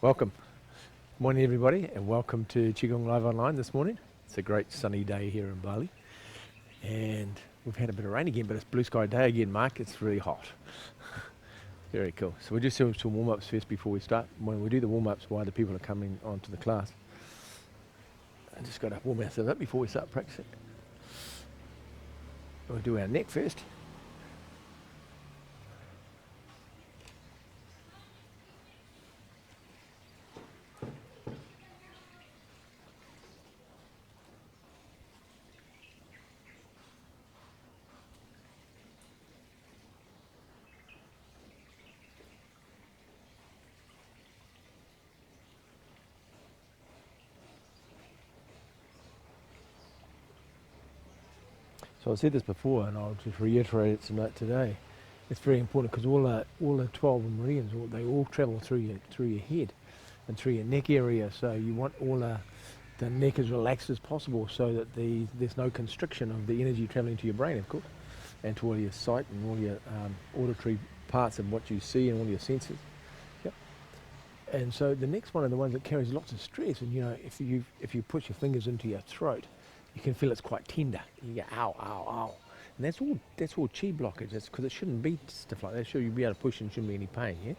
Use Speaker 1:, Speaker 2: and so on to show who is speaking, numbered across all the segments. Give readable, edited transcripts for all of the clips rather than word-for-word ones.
Speaker 1: Welcome. Morning everybody and welcome to Qigong Live Online this morning. It's a great sunny day here in Bali and we've had a bit of rain again, but it's blue sky day again, Mark. It's really hot. Very cool. So we'll just do some warm-ups first before we start. When we do the warm-ups while the people are coming onto the class, I just got to warm ourselves up before we start practicing. We'll do our neck first. So I've said this before and I'll just reiterate it tonight today. It's very important because all the 12 meridians, they all travel through your head and through your neck area. So you want all the neck as relaxed as possible so that there's no constriction of the energy travelling to your brain, of course, and to all your sight and all your auditory parts of what you see and all your senses. Yep. And so the next one are the ones that carries lots of stress. And you know, if you put your fingers into your throat, you can feel it's quite tender. You go ow, ow, ow, and that's all chi blockage. That's because it shouldn't be stuff like that. Sure, you'll be able to push and shouldn't be any pain. Yeah.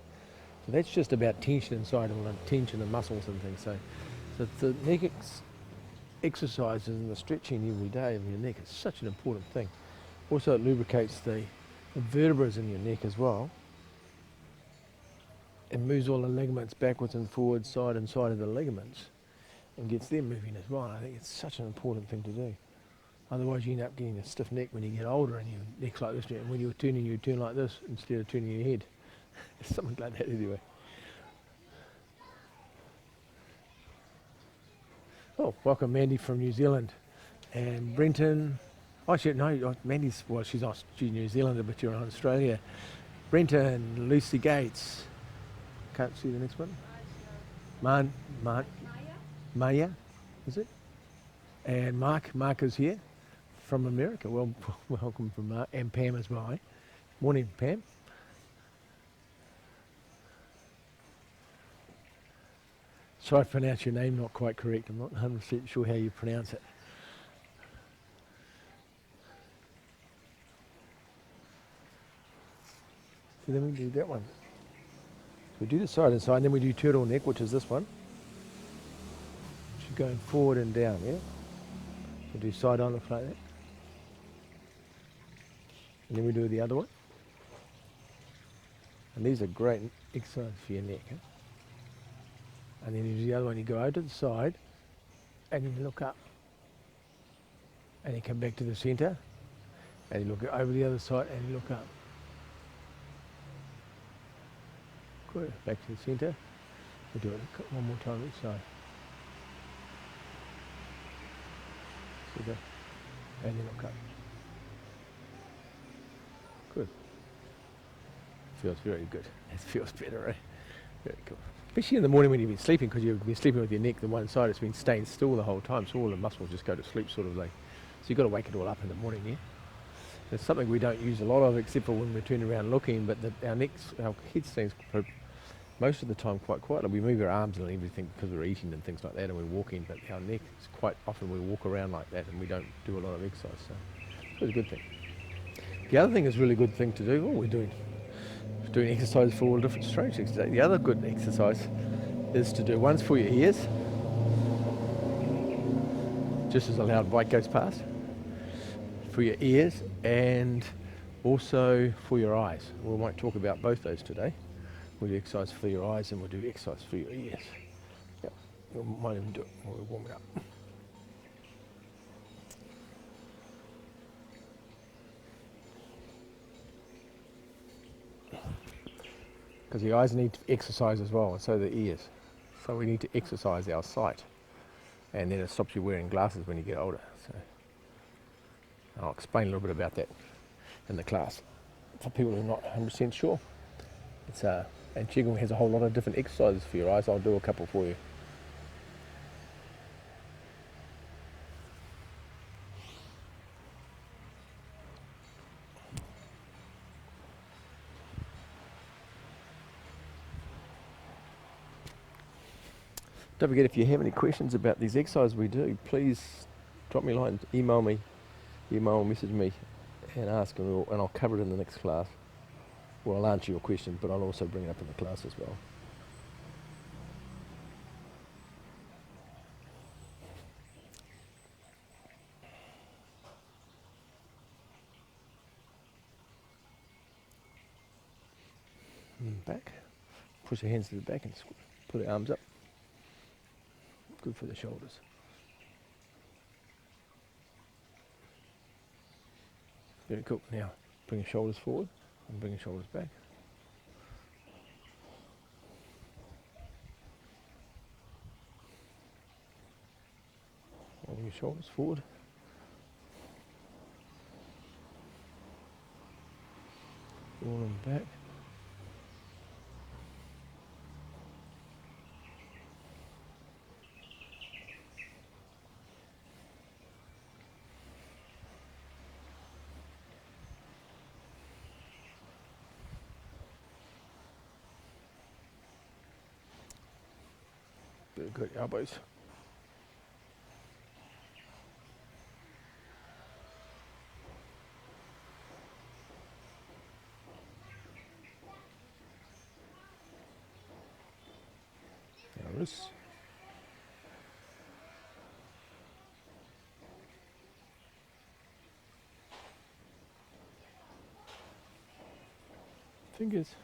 Speaker 1: So that's just about tension inside, all the tension and muscles and things. So the neck exercises and the stretching every day of your neck is such an important thing. Also, it lubricates the vertebrae in your neck as well. It moves all the ligaments backwards and forwards, side and side of the ligaments, and gets them moving as well. I think it's such an important thing to do. Otherwise you end up getting a stiff neck when you get older and your neck's like this, and when you're turning you turn like this instead of turning your head. Something like that anyway. Oh, welcome Mandy from New Zealand. And Brenton, Mandy's, well she's New Zealander but you're in Australia. Brenton, Lucy Gates. Can't see the next one. Maya, is it? And Mark is here from America. Well, welcome from Mark and Pam as well. Eh? Morning, Pam. Sorry I pronounced your name not quite correct. I'm not 100% sure how you pronounce it. So then we do that one. We do the side and side, and then we do turtleneck, which is this one. Which is going forward and down, yeah? We'll do side on like that. And then we do the other one. And these are great exercises for your neck. Eh? And then you do the other one, you go over to the side and you look up. And you come back to the centre and you look over the other side and you look up. Good, back to the centre. We'll do it one more time each side. So and then look up. Good. Feels very good. It feels better, eh? Very cool. Especially in the morning when you've been sleeping, because you've been sleeping with your neck, the one side it's been staying still the whole time, so all the muscles just go to sleep sort of like. So you've got to wake it all up in the morning, yeah? It's something we don't use a lot of except for when we're turning around looking, but our head stays most of the time quite quietly. We move our arms and everything because we're eating and things like that and we're walking, but our neck is quite often we walk around like that and we don't do a lot of exercise, so it's a good thing. The other thing is a really good thing to do, we're doing exercise for all different strokes today. The other good exercise is to do one's for your ears, just as a loud bike goes past, for your ears and also for your eyes. We might talk about both those today. We'll do exercise for your eyes and we'll do exercise for your ears. Yep. We might even do it while we're warming up. Because the eyes need exercise as well, and so the ears. So we need to exercise our sight. And then it stops you wearing glasses when you get older. So I'll explain a little bit about that in the class. For people who are not 100% sure. And Qigong has a whole lot of different exercises for your eyes. I'll do a couple for you.
Speaker 2: Don't forget, if you have any questions about these exercises we do, please drop me a line, email or message me and ask, and I'll cover it in the next class. Well, I'll answer your question, but I'll also bring it up in the class as well. And back. Push your hands to the back and put the arms up. Good for the shoulders. Very cool. Now, bring your shoulders forward and bring your shoulders back. Bring your shoulders forward. Forward and back. Very good. Elbows. Now wrists. Fingers.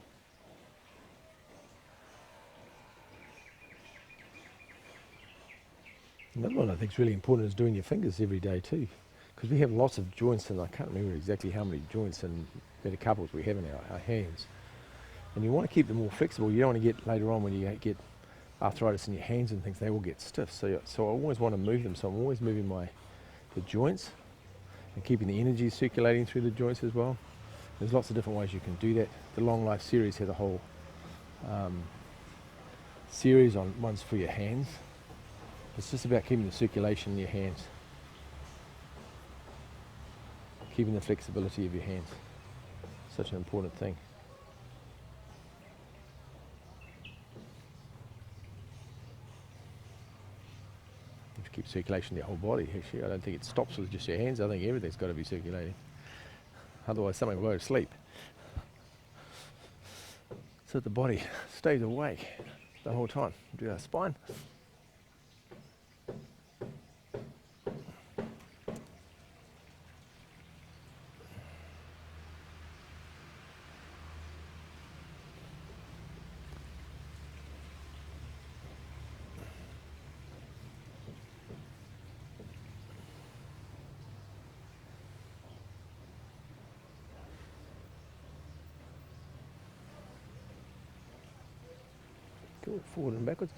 Speaker 2: Another one I think is really important is doing your fingers every day too, because we have lots of joints, and I can't remember exactly how many joints and metacarpals we have in our hands. And you want to keep them more flexible. You don't want to get later on when you get arthritis in your hands and things, they will get stiff. So I always want to move them. So I'm always moving the joints and keeping the energy circulating through the joints as well. There's lots of different ways you can do that. The Long Life series has a whole series on ones for your hands. It's just about keeping the circulation in your hands, keeping the flexibility of your hands. Such an important thing. Just keep circulation in your whole body. Actually, I don't think it stops with just your hands. I think everything's got to be circulating. Otherwise, something will go to sleep. So the body stays awake the whole time. Do our spine. Good. Forward and backwards.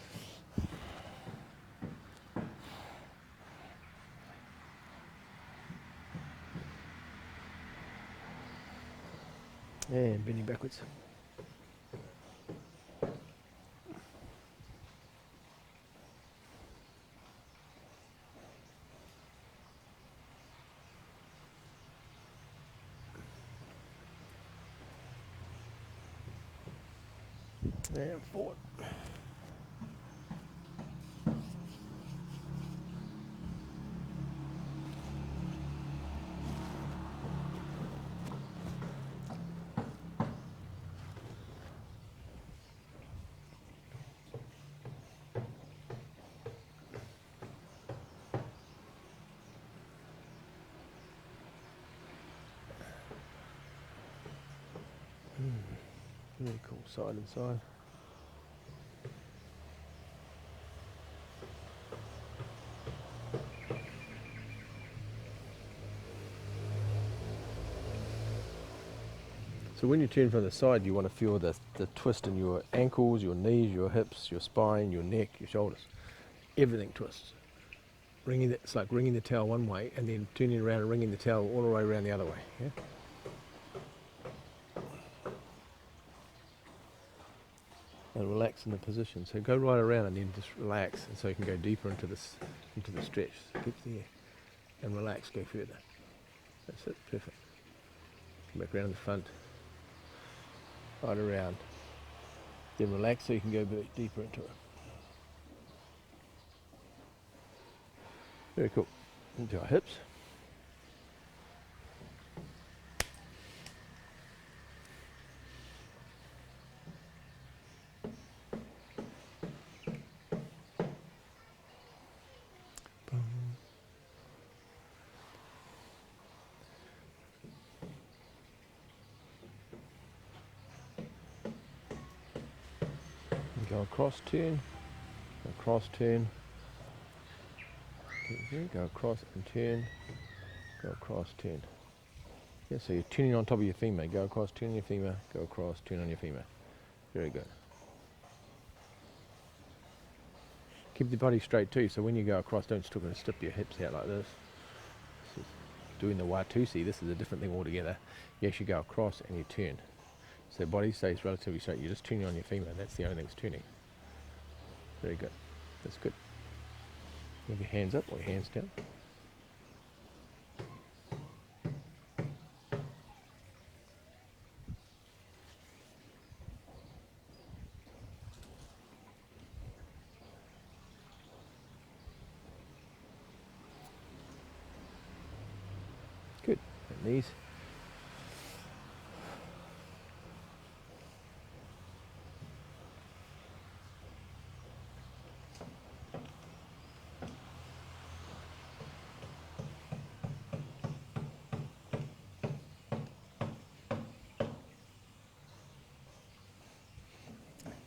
Speaker 2: And bending backwards. And forward. Really cool, side and side. So when you turn from the side, you want to feel the twist in your ankles, your knees, your hips, your spine, your neck, your shoulders. Everything twists. It's like wringing the towel one way and then turning around and wringing the towel all the way around the other way. Yeah? And relax in the position. So go right around and then just relax, and so you can go deeper into the stretch. So keep there and relax. Go further. That's it. Perfect. Come back around the front. Right around. Then relax so you can go a bit deeper into it. Very cool. Into our hips. Boom. And go across, turn, turn. Go across and turn, go across, turn. Yeah, so you're turning on top of your femur. Go across, turn on your femur, go across, turn on your femur. Very good. Keep the body straight too, so when you go across, don't still strip your hips out like this. This is doing the Watusi, this is a different thing altogether. You actually go across and you turn. So the body stays relatively straight. You're just turning on your femur, that's the only thing that's turning. Very good. That's good. Move your hands up or your hands down. Good. And knees.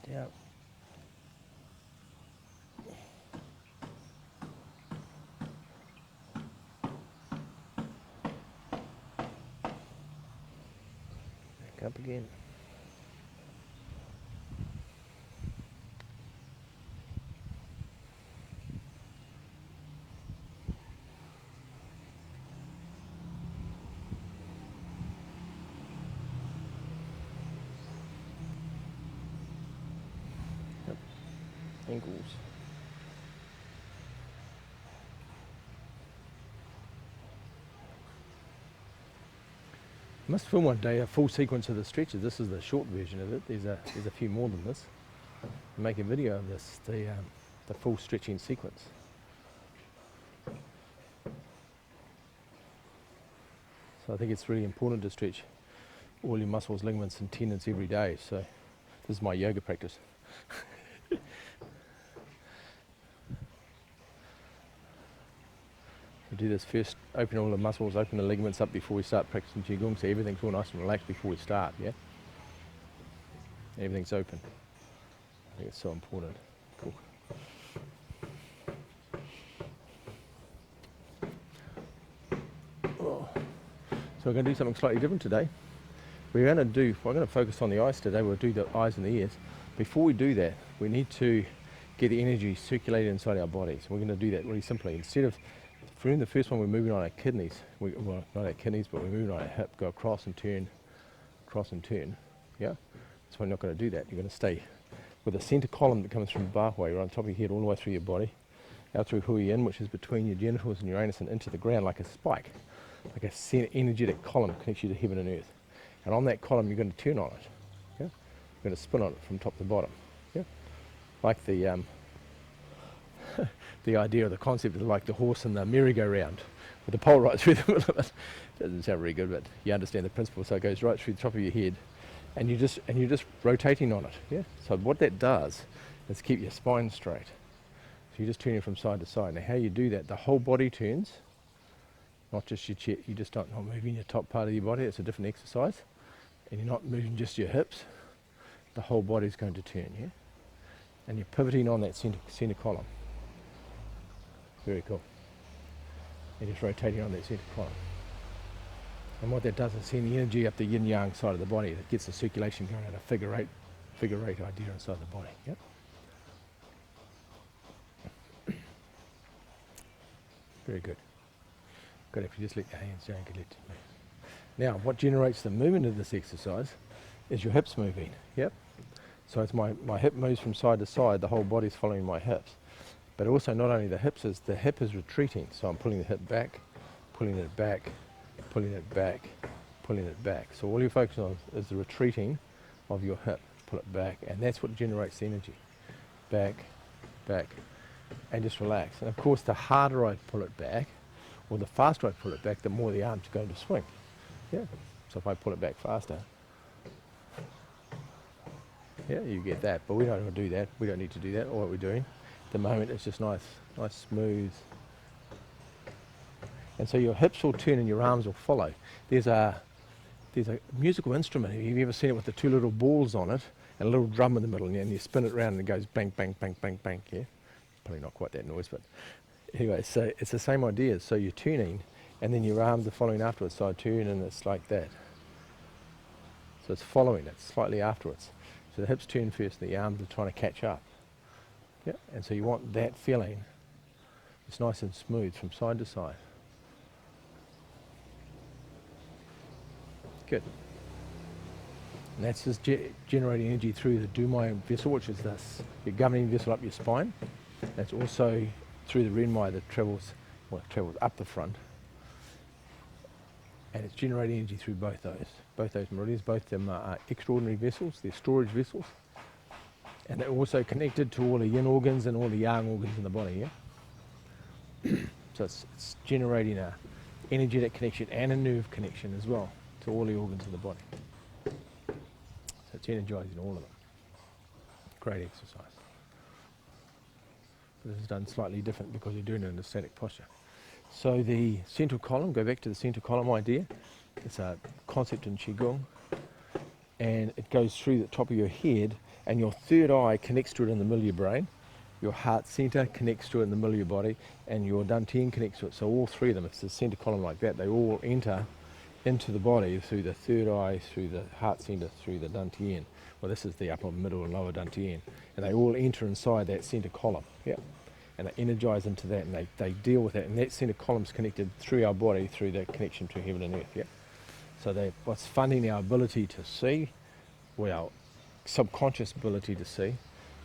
Speaker 2: Down. Back up again. Yep. Ankles. I must film one day a full sequence of the stretches. This is the short version of it. There's a few more than this. Make a video of this, the full stretching sequence. So I think it's really important to stretch all your muscles, ligaments and tendons every day. So this is my yoga practice. We do this first, open all the muscles, open the ligaments up before we start practicing Qigong, so everything's all nice and relaxed before we start, yeah? Everything's open. I think it's so important. Cool. Oh. So we're going to do something slightly different today. We're going to focus on the eyes today. We'll do the eyes and the ears. Before we do that, we need to get the energy circulated inside our bodies. We're going to do that really simply. Instead of, for the first one, we're moving on our kidneys. Well, not our kidneys, but we're moving on our hip. Go across and turn, yeah? So we're not going to do that. You're going to stay with the center column that comes from Bahway, right on top of your head, all the way through your body, out through Huiyin, which is between your genitals and your anus, and into the ground like a spike, like a energetic column connects you to heaven and earth. And on that column, you're going to turn on it. Yeah? You're going to spin on it from top to bottom. Yeah? Like the the idea of the concept is like the horse and the merry-go-round with the pole right through the middle of it. Doesn't sound very good, but you understand the principle. So it goes right through the top of your head, and you're just rotating on it. Yeah. So what that does is keep your spine straight. So you're just turning from side to side. Now, how you do that? The whole body turns, not just your chest. You just not moving your top part of your body. It's a different exercise, and you're not moving just your hips. The whole body's going to turn. Yeah. And you're pivoting on that center column. Very cool. You're just rotating on that center column. And what that does is send the energy up the yin-yang side of the body. It gets the circulation going at a figure eight idea inside the body. Yep. Very good. Good if you just let your hands down and let it move. Now, what generates the movement of this exercise is your hips moving. Yep. So as my hip moves from side to side, the whole body's following my hips. But also not only the hip is retreating. So I'm pulling the hip back, pulling it back, pulling it back, pulling it back. So all you're focusing on is the retreating of your hip. Pull it back, and that's what generates the energy. Back, back, and just relax. And of course, the harder I pull it back, or the faster I pull it back, the more the arm's going to swing. Yeah. So if I pull it back faster, yeah, you get that. But we don't want to do that. We don't need to do that. All that we're doing at the moment is just nice, smooth. And so your hips will turn and your arms will follow. There's a musical instrument. Have you ever seen it with the two little balls on it and a little drum in the middle, and you spin it around and it goes bang, bang, bang, bang, bang, yeah? Probably not quite that noise, but anyway, so it's the same idea. So you're tuning, and then your arms are following afterwards. So I turn and it's like that. So it's following it slightly afterwards. So the hips turn first, and the arms are trying to catch up. Yeah, and so you want that feeling. It's nice and smooth from side to side. Good. And that's just generating energy through the Dumai vessel, which is this, your governing vessel up your spine. That's also through the Renmai that travels up the front. And it's generating energy through both those meridians. Both of them are extraordinary vessels, they're storage vessels. And they're also connected to all the yin organs and all the yang organs in the body, yeah? So it's generating a energetic connection and a nerve connection as well to all the organs of the body. So it's energizing all of them. Great exercise. But this is done slightly different because you're doing it in a static posture. So the central column, go back to the central column idea. It's a concept in Qigong, and it goes through the top of your head, and your third eye connects to it in the middle of your brain. Your heart center connects to it in the middle of your body, and your dantian connects to it. So all three of them, it's the center column like that. They all enter into the body through the third eye, through the heart center, through the dantian. Well, this is the upper, middle, and lower dantian, and they all enter inside that center column. Yeah. And they energize into that, and they deal with that. And that center column's connected through our body, through the connection to heaven and earth. Yeah. So what's funding our ability to see, or our subconscious ability to see,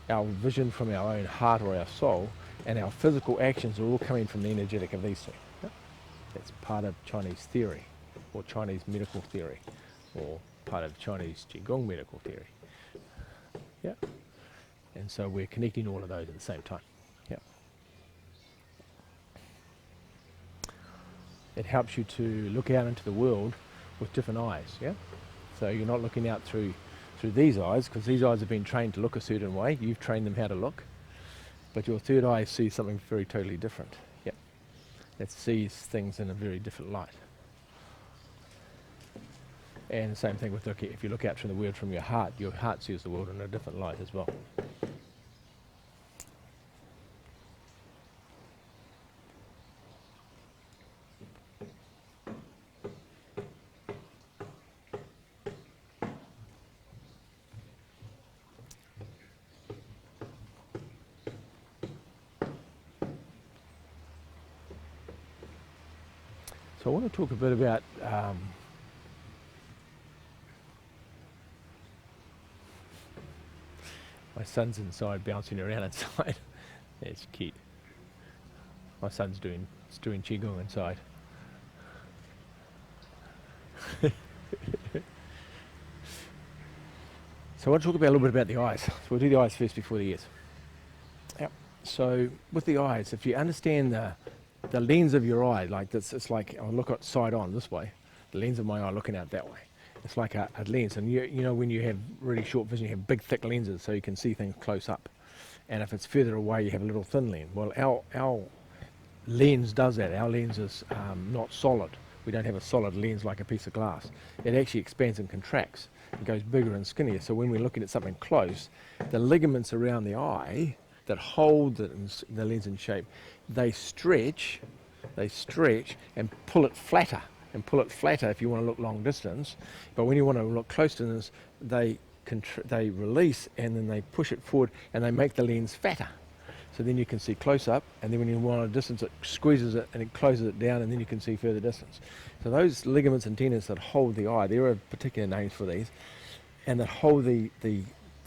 Speaker 2: our vision from our own heart or our soul, and our physical actions are all coming from the energetic of these two. Yeah? That's part of Chinese theory, or Chinese medical theory, or part of Chinese Qigong medical theory. Yeah. And so we're connecting all of those at the same time. Yeah. It helps you to look out into the world with different eyes, yeah? So you're not looking out through these eyes, because these eyes have been trained to look a certain way. You've trained them how to look. But your third eye sees something very totally different, yeah? It sees things in a very different light. And the same thing with if you look out from the world from your heart sees the world in a different light as well. So I want to talk a bit about my son's inside, bouncing around inside. It's cute. My son's doing Qigong inside. So I want to talk a little bit about the eyes. So we'll do the eyes first before the ears. Yep. So with the eyes, if you understand the lens of your eye, like this, it's like, I'll look at side on this way, the lens of my eye looking out that way. It's like a lens, and you know when you have really short vision, you have big thick lenses so you can see things close up. And if it's further away, you have a little thin lens. Well, our lens does that. Our lens is not solid. We don't have a solid lens like a piece of glass. It actually expands and contracts. It goes bigger and skinnier. So when we're looking at something close, the ligaments around the eye that hold the lens in shape, they stretch and pull it flatter. And pull it flatter if you want to look long distance. But when you want to look close distance, they release and then they push it forward and they make the lens fatter. So then you can see close up, and then when you want a distance, it squeezes it and it closes it down, and then you can see further distance. So those ligaments and tendons that hold the eye, there are particular names for these, and that hold the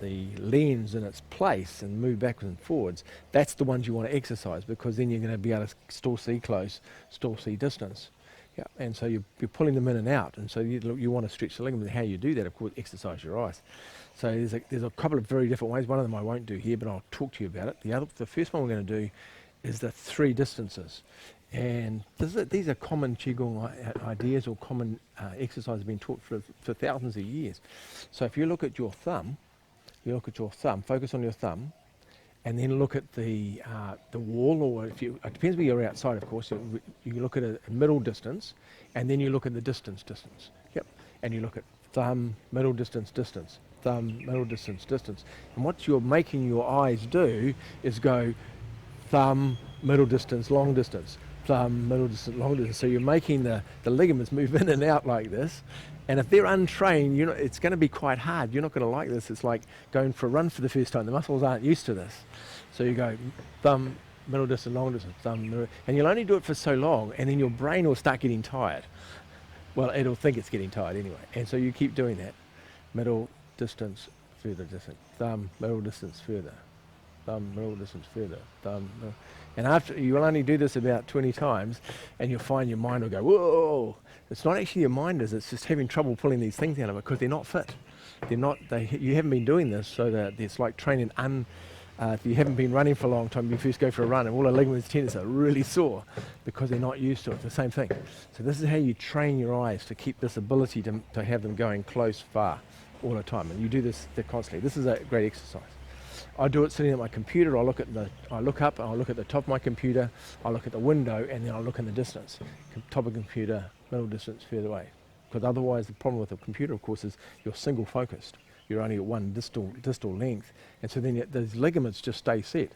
Speaker 2: lens in its place and move backwards and forwards, that's the ones you want to exercise, because then you're going to be able to still see close, still see distance. Yeah, and so you're pulling them in and out, and so you want to stretch the ligament. How you do that, of course, exercise your eyes. So there's a couple of very different ways. One of them I won't do here, but I'll talk to you about it. The first one we're going to do is the 3 distances, and these are common Qigong ideas or common exercises been taught for thousands of years. So if you look at your thumb, focus on your thumb, and then look at the wall, or it depends where you're outside, of course. You look at a middle distance, and then you look at the distance. Yep, and you look at thumb, middle distance, thumb, middle distance. And what you're making your eyes do is go thumb, middle distance, long distance, thumb, middle distance, long distance. So you're making the ligaments move in and out like this. And if they're untrained, it's going to be quite hard. You're not going to like this. It's like going for a run for the first time. The muscles aren't used to this. So you go thumb, middle distance, long distance, thumb, middle, and you'll only do it for so long, and then your brain will start getting tired. Well, it'll think it's getting tired anyway. And so you keep doing that. Middle distance, further distance, thumb, middle distance, further, thumb, middle distance, further, thumb, middle. And after, you will only do this about 20 times, and you'll find your mind will go, whoa. It's not actually your mind, it's just having trouble pulling these things out of it because they're not fit. You haven't been doing this, so that it's like training. If you haven't been running for a long time, you first go for a run, and all the ligaments tendons are really sore because they're not used to it. It's the same thing. So this is how you train your eyes to keep this ability to have them going close, far, all the time. And you do this constantly. This is a great exercise. I do it sitting at my computer. I look up, I look at the top of my computer, I look at the window, and then I look in the distance. Top of the computer, middle distance, further away. Because otherwise, the problem with a computer, of course, is you're single focused. You're only at one distal length, and so then those ligaments just stay set.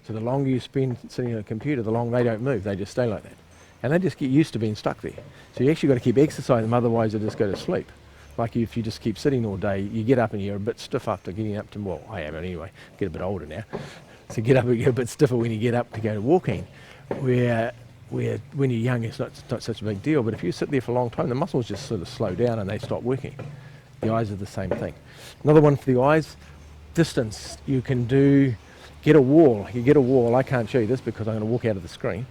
Speaker 2: So the longer you spend sitting at a computer, the longer they don't move. They just stay like that, and they just get used to being stuck there. So you actually got to keep exercising them, otherwise you'll just go to sleep. Like if you just keep sitting all day, you get up and you're a bit stiff after getting up to, well, I am anyway, get a bit older now. So get up and get a bit stiffer when you get up to go to walking. Where when you're young, it's not such a big deal, but if you sit there for a long time, the muscles just sort of slow down and they stop working. The eyes are the same thing. Another one for the eyes, distance. You can get a wall. You get a wall. I can't show you this because I'm going to walk out of the screen.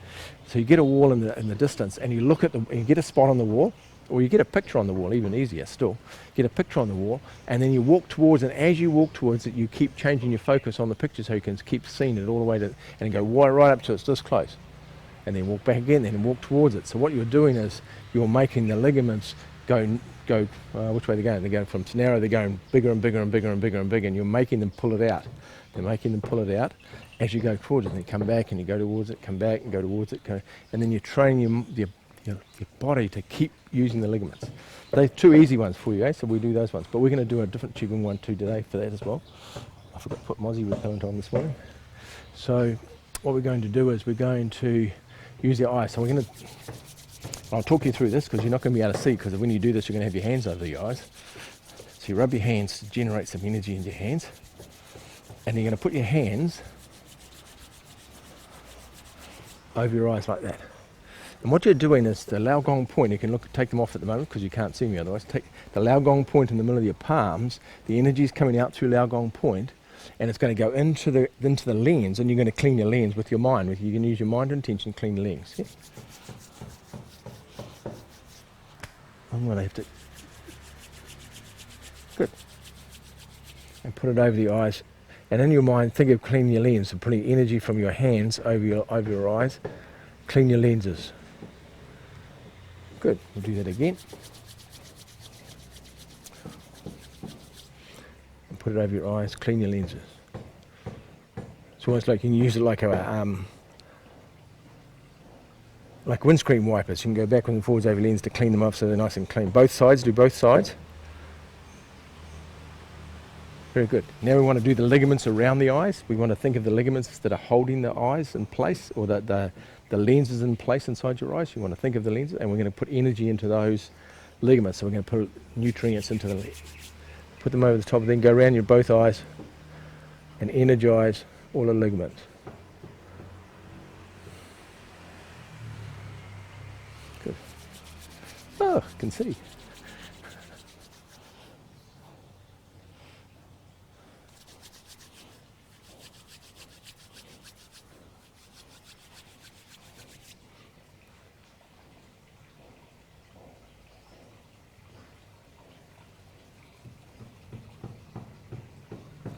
Speaker 2: So you get a wall in the distance, and you look at and you get a spot on the wall, or you get a picture on the wall, even easier still. Get a picture on the wall, and then you walk towards it. And as you walk towards it, you keep changing your focus on the picture so you can keep seeing it all the way to, and go right up to it's this close. And then walk back again, and walk towards it. So what you're doing is you're making the ligaments go which way they're going. They're going from narrow, they're going bigger and bigger and bigger and bigger and bigger, and you're making them pull it out. They're making them pull it out as you go towards it. And you come back and you go towards it, come back and go towards it, and then you train your body to keep using the ligaments. They're 2 easy ones for you, so we do those ones. But we're going to do a different Qigong one too today for that as well. I forgot to put Mozzie repellent on this morning. So what we're going to do is we're going to use the eyes. So I'll talk you through this because you're not going to be able to see, because when you do this you're going to have your hands over your eyes. So you rub your hands to generate some energy in your hands, and you're going to put your hands over your eyes like that. And what you're doing is the Lao Gong point, you can take them off at the moment because you can't see me otherwise. Take the Lao Gong point in the middle of your palms, the energy is coming out through Lao Gong point, and it's going to go into the lens, and you're going to clean your lens with your mind. You can use your mind and intention to clean the lens. Yeah? I'm going to have to... Good. And put it over the eyes. And in your mind, think of cleaning your lens and putting energy from your hands over your eyes. Clean your lenses. Good. We'll do that again. And put it over your eyes. Clean your lenses. It's almost like you can use it like windscreen wipers. You can go backwards and forwards over your lens to clean them up so they're nice and clean. Both sides. Do both sides. Very good. Now we want to do the ligaments around the eyes. We want to think of the ligaments that are holding the eyes in place, or the lenses in place inside your eyes. You want to think of the lenses, and we're going to put energy into those ligaments. So we're going to put nutrients into them. Put them over the top, then go around your both eyes and energize all the ligaments. Good. Oh, I can see.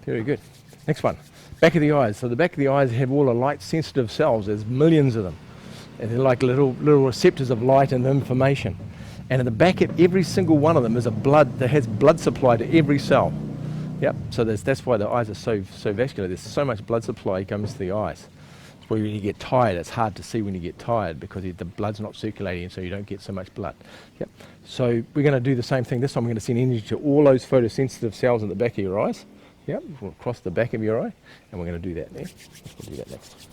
Speaker 2: Very good. Next one. Back of the eyes. So the back of the eyes have all the light sensitive cells. There's millions of them. And they're like little receptors of light and information. And at the back of every single one of them is a blood that has blood supply to every cell. Yep. So that's why the eyes are so vascular. There's so much blood supply comes to the eyes. It's where when you get tired, it's hard to see when you get tired because the blood's not circulating, so you don't get so much blood. Yep. So we're going to do the same thing. This time we're going to send energy to all those photosensitive cells at the back of your eyes. Yep. We'll cross the back of your eye, and we're going to do that next. We'll do that next.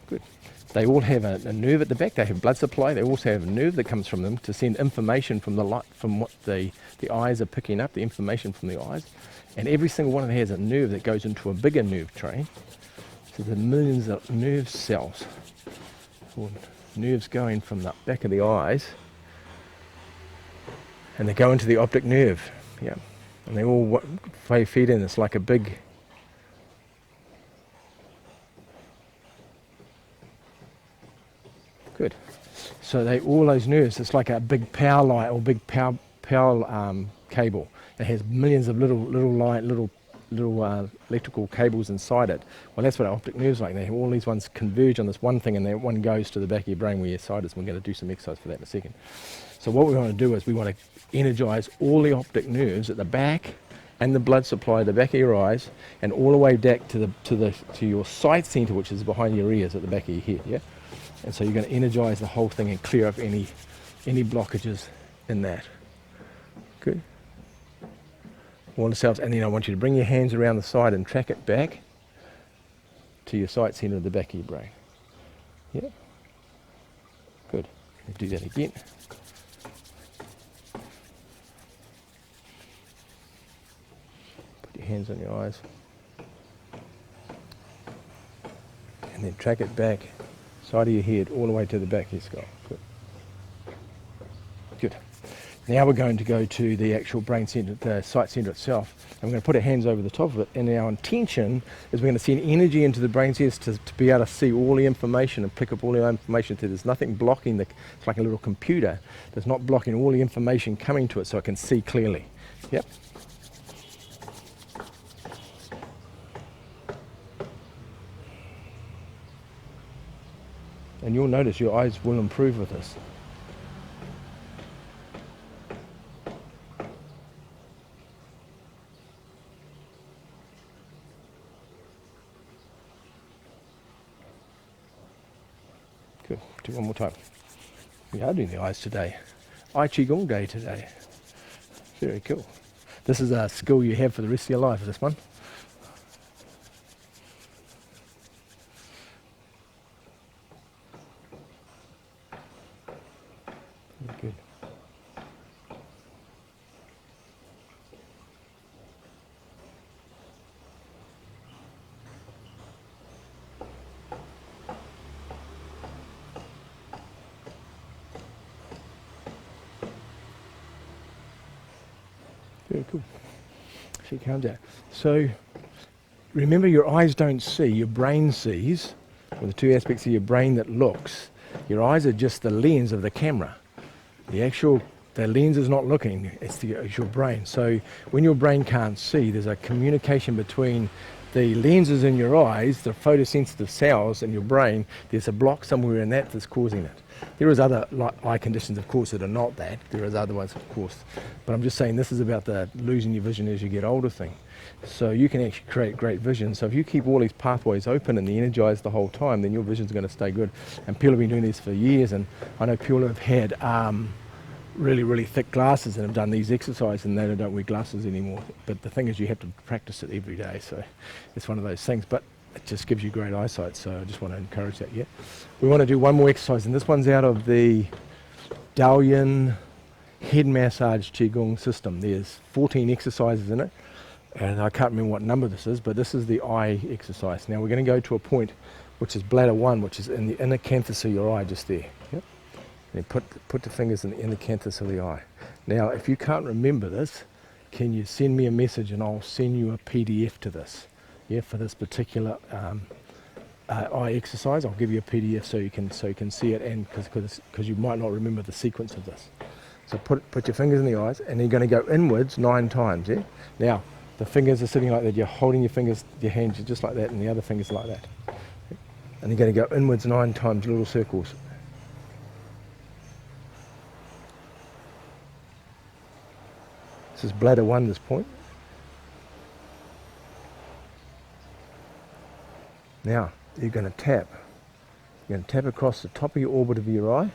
Speaker 2: Good. They all have a nerve at the back. They have blood supply. They also have a nerve that comes from them to send information from the light, from what the eyes are picking up, the information from the eyes. And every single one of them has a nerve that goes into a bigger nerve train. So there's millions of nerve cells, or nerves going from the back of the eyes, and they go into the optic nerve. Yeah, and they all feed in. It's like a big. Good. So all those nerves, it's like a big power light or big power cable. It has millions of little electrical cables inside it. Well, that's what our optic nerves are like. They have all these ones converge on this one thing, and then one goes to the back of your brain where your side is. We're going to do some exercise for that in a second. So what we want to do is we want to energize all the optic nerves at the back and the blood supply at the back of your eyes, and all the way back to your sight center, which is behind your ears at the back of your head. Yeah. And so you're going to energize the whole thing and clear up any blockages in that. Good. All the cells, and then I want you to bring your hands around the side and track it back to your sight center at the back of your brain. Yeah. Good. Do that again. Put your hands on your eyes. And then track it back. Side of your head all the way to the back of your skull. Good. Good. Now we're going to go to the actual brain center, the sight center itself, and we're going to put our hands over the top of it, and our intention is we're going to send energy into the brain cells to be able to see all the information and pick up all the information. So there's nothing blocking it's like a little computer that's not blocking all the information coming to it, so it can see clearly. Yep. And you'll notice your eyes will improve with this. Good. Do one more time. We are doing the eyes today. Eye Qigong day today. Very cool. This is a skill you have for the rest of your life, this one. Good. Very cool. She calms down. So remember, your eyes don't see, your brain sees. Or the two aspects of your brain that looks. Your eyes are just the lens of the camera. The lens is not looking, it's your brain. So when your brain can't see, there's a communication between the lenses in your eyes, the photosensitive cells in your brain. There's a block somewhere in that's causing it. There is other eye conditions, of course, that are not that. There is other ones, of course. But I'm just saying this is about the losing your vision as you get older thing. So you can actually create great vision. So if you keep all these pathways open and energized the whole time, then your vision's going to stay good. And people have been doing this for years, and I know people have had really thick glasses and have done these exercises, and they don't wear glasses anymore. But the thing is, you have to practice it every day, so it's one of those things. But it just gives you great eyesight, so I just want to encourage that. Yeah, we want to do one more exercise, and this one's out of the Dalian head massage Qigong system. There's 14 exercises in it, and I can't remember what number this is, but this is the eye exercise. Now we're going to go to a point which is bladder 1, which is in the inner canthus of your eye, just there. Yep. And put the fingers in the inner canthus of the eye. Now, if you can't remember this, can you send me a message and I'll send you a PDF to this, yeah, for this particular
Speaker 1: eye exercise. I'll give you a PDF so you can see it, and because you might not remember the sequence of this. So put your fingers in the eyes, and you're going to go inwards 9 times. Yeah. Now the fingers are sitting like that. You're holding your fingers, your hands are just like that, and the other fingers like that. And you're going to go inwards 9 times, little circles. This is bladder 1. This point. Now you're going to tap. You're going to tap across the top of your orbit of your eye,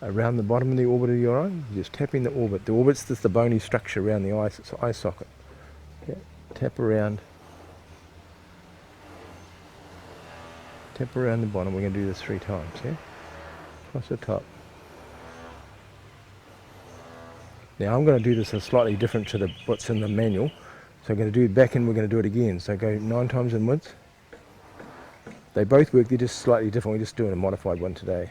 Speaker 1: around the bottom of the orbit of your eye. You're just tapping the orbit. The orbit's just the bony structure around the eye socket. Okay. Tap around. Tap around the bottom. We're going to do this 3 times. Yeah. Across the top. Now I'm going to do this slightly different to what's in the manual. So I'm going to do it back and we're going to do it again. So go 9 times inwards. They both work, they're just slightly different. We're just doing a modified one today.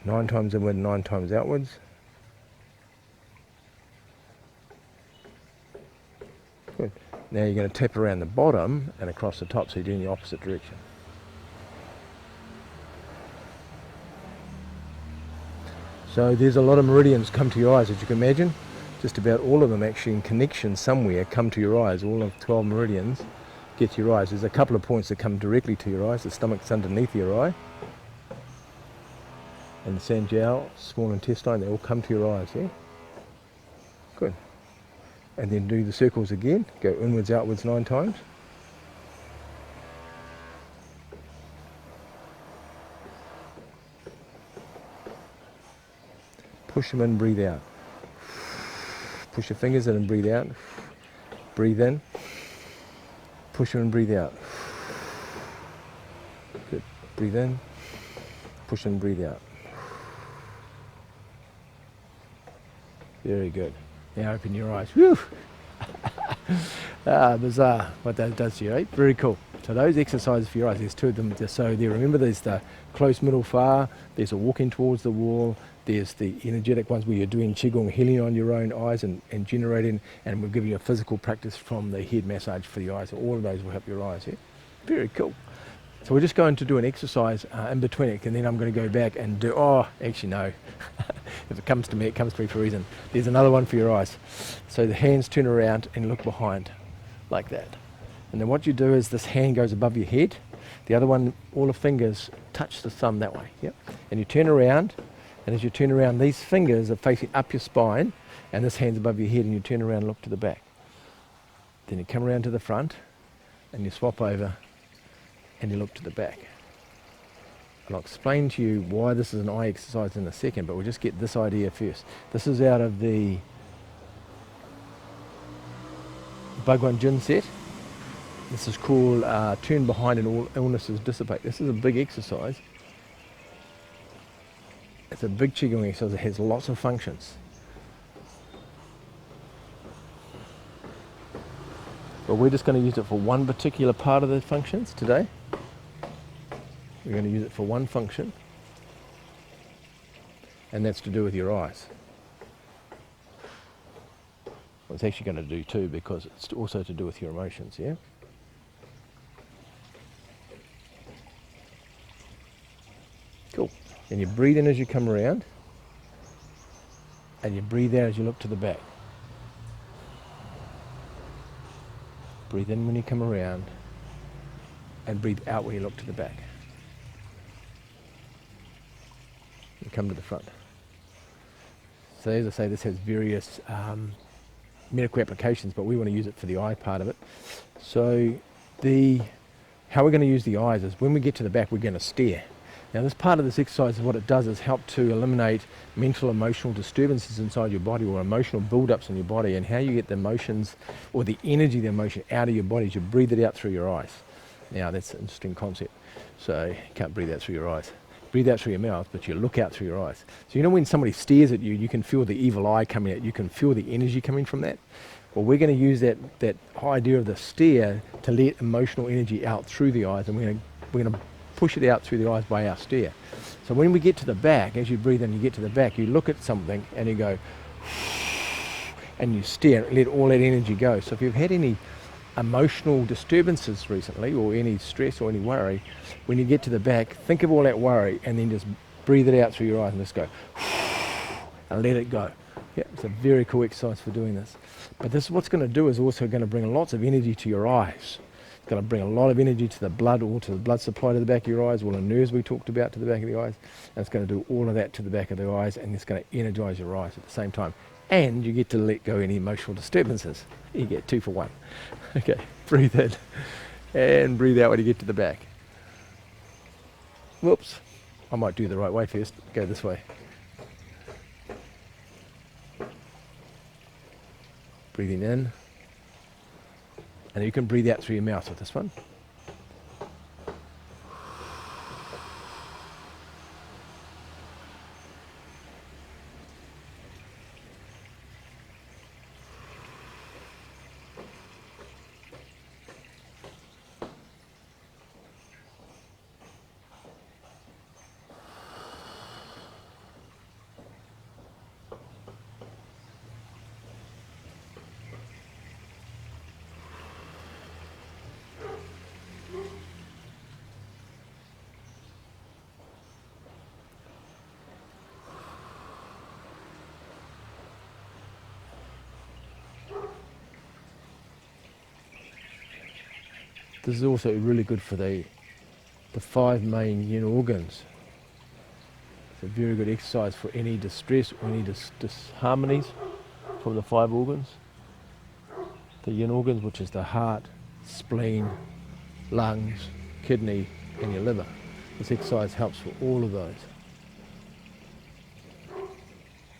Speaker 1: 9 times inward, 9 times outwards. Good. Now you're going to tap around the bottom and across the top, so you're doing the opposite direction. So there's a lot of meridians come to your eyes, as you can imagine. Just about all of them actually in connection somewhere come to your eyes. All of 12 meridians get to your eyes. There's a couple of points that come directly to your eyes. The stomach's underneath your eye. And the Sanjiao, small intestine, they all come to your eyes, yeah? Good. And then do the circles again. Go inwards, outwards 9 times. Push them in, breathe out. Push your fingers in and breathe out. Breathe in. Push them and breathe out. Good. Breathe in. Push and breathe out. Very good. Now open your eyes. Whew! Bizarre what that does to you, eh? Very cool. So those exercises for your eyes, there's 2 of them. So there, remember there's the close, middle, far. There's a walking towards the wall. There's the energetic ones where you're doing Qigong, healing on your own eyes and generating, and we'll give you a physical practice from the head massage for the eyes. All of those will help your eyes, yeah? Very cool. So we're just going to do an exercise in between it, and then I'm going to go back and do, actually no. If it comes to me, it comes to me for a reason. There's another one for your eyes. So the hands turn around and look behind, like that. And then what you do is this hand goes above your head. The other one, all the fingers touch the thumb that way, yep. And you turn around, and as you turn around, these fingers are facing up your spine, and this hand's above your head, and you turn around and look to the back. Then you come around to the front, and you swap over, and you look to the back. And I'll explain to you why this is an eye exercise in a second, but we'll just get this idea first. This is out of the Bhagwan Jin set. This is called Turn Behind and All Illnesses Dissipate. This is a big exercise. It's a big Qigong exercise. It has lots of functions. But we're just going to use it for one particular part of the functions today. We're going to use it for one function, and that's to do with your eyes. Well, it's actually going to do 2 because it's also to do with your emotions, yeah? Cool. And you breathe in as you come around, and you breathe out as you look to the back. Breathe in when you come around, and breathe out when you look to the back. You come to the front. So as I say, this has various medical applications, but we want to use it for the eye part of it. So how we're going to use the eyes is when we get to the back, we're going to stare. Now this part of this exercise, what it does is help to eliminate mental, emotional disturbances inside your body, or emotional build-ups in your body, and how you get the emotions or the energy of the emotion out of your body is you breathe it out through your eyes. Now that's an interesting concept. So you can't breathe out through your eyes. Breathe out through your mouth, but you look out through your eyes. So you know when somebody stares at you, you can feel the evil eye coming out. You can feel the energy coming from that. Well, we're going to use that idea of the stare to let emotional energy out through the eyes, and we're going to push it out through the eyes by our stare. So when we get to the back, as you breathe in, you get to the back, you look at something and you go, and you stare and let all that energy go. So if you've had any emotional disturbances recently, or any stress or any worry, when you get to the back, think of all that worry and then just breathe it out through your eyes and just go and let it go. Yeah, it's a very cool exercise for doing this. But this, what's going to do is also going to bring lots of energy to your eyes. It's going to bring a lot of energy to the blood, or to the blood supply to the back of your eyes, all the nerves we talked about to the back of the eyes, and it's going to do all of that to the back of the eyes, and it's going to energize your eyes at the same time. And you get to let go any emotional disturbances. You get 2 for 1. Okay, breathe in and breathe out when you get to the back. Whoops, I might do the right way first. Go this way. Breathing in, and you can breathe out through your mouth with this one. This is also really good for the 5 main yin organs. It's a very good exercise for any distress or any disharmonies from the 5 organs. The yin organs, which is the heart, spleen, lungs, kidney and your liver. This exercise helps for all of those.